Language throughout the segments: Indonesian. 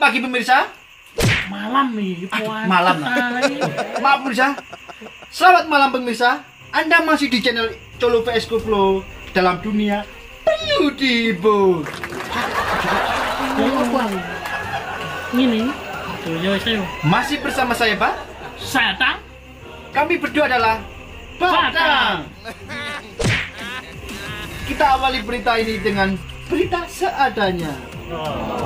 pagi pemirsa. Malam nih, Malam. Maaf pemirsa. Selamat malam pemirsa. Anda masih di channel Colo vs Koplo dalam dunia penuh dihibur. Ini tuh saya. Masih bersama saya, Pak. Saya Tang. Kami berdua adalah Batang. Kita awali berita ini dengan berita seadanya.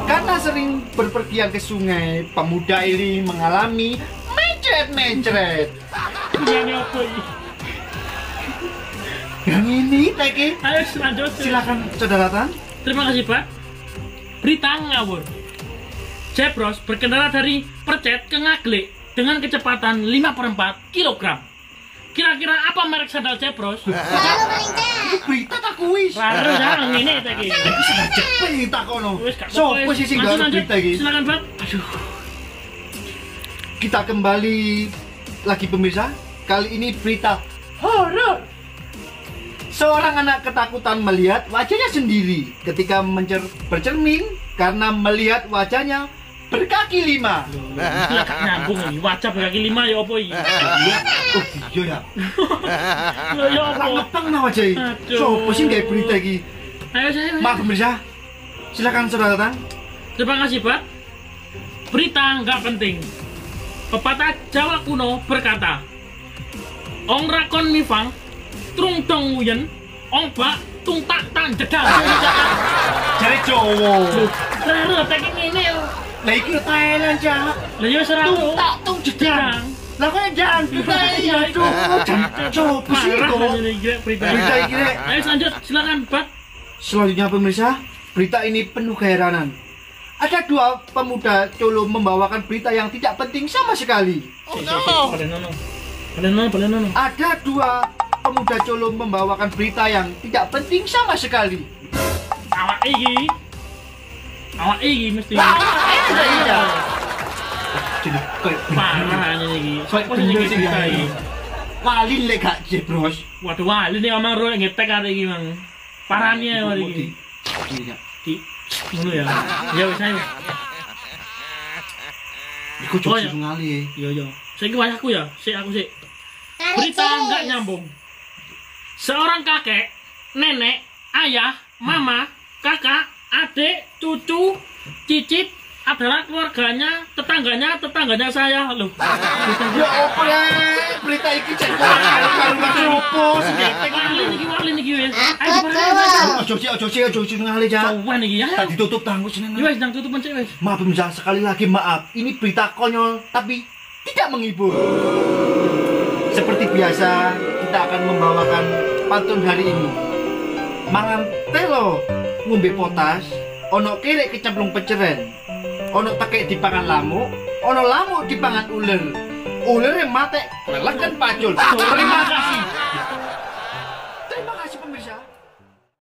Karena sering berpergian ke sungai, pemuda ini mengalami mencret-mencret. Yang ini, Teki. Ayo lanjut. Silakan, saudara Tan. Terima kasih, Pak. Berita ngawur. Jebros berkendara dari Percet ke Ngaglik dengan kecepatan 5/4 kg. Kira-kira apa merek sandal Jebros? Itu berita tak kuis. Baru jangan ini Teki. Tapi sudah cepet tak kono. So, posisi nggak berita ini. Silakan, Pak. Aduh. Kita kembali lagi pemirsa. Kali ini berita horor. Seorang anak ketakutan melihat wajahnya sendiri ketika bercermin karena melihat wajahnya berkaki 5. Lah gak nyambung ini. Wajah berkaki 5 ya apa iki? Oh iya ya. Lah ya apa? Ngepang nah wajah iki. Sopo sih gawe berita iki? Ayo saya. Maaf pemirsa. Silakan saudara Tan. Terima kasih, Pak. Berita nggak penting. Pepatah Jawa kuno berkata, Ong rakon mifang, trung dong wuyen, ong bak tung tak tan jedang. Jare Jawa. Terus tak ini yo. Lah iki Thailand Cak. Lah yo serang Tung tak tung jedang. Lah kok jangan kita ya coba sih kok. Berita iki. Ayo lanjut, silakan, Pak. Selanjutnya pemirsa, berita ini penuh keheranan. Ada dua pemuda Colo membawakan berita yang tidak penting sama sekali. Oh no. Ada dua pemuda Colo membawakan berita yang tidak penting sama sekali. Awak iki mesti. Iya. Jadi kayak parah ini. Soalnya bener sih berita ya. iki. Walin lek gak Jebros. Waduh, wali nih omong ro ngetek arek iki, Mang. Parahnya hari iki. Di ngono ya. Ya wis ayo. Iku Oh, ya. jujur ngali. Iya. Saiki wayahku ya. Aku sik. Berita nggak nyambung. Seorang kakek, nenek, ayah, mama, kakak, adik, cucu, cicit adalah tetangganya saya. Loh. Ya opo ya? Berita iki cek karo opo sing Wali niki wis. Ayo Ojo ngali ja. Cawan iki ya. Tak ditutup tangguh jenengan. Ya wis nang tutup pencet wis. Maaf pemirsa, sekali lagi maaf. Ini berita konyol tapi tidak menghibur. Seperti biasa, kita akan membawakan pantun hari ini. Mangan telo ngombe potas, ono kerek kecemplung peceren. Ono tekek dipangan lamuk, ono lamuk dipangan uler. Uler yang mate, lekan pacul. Terima kasih.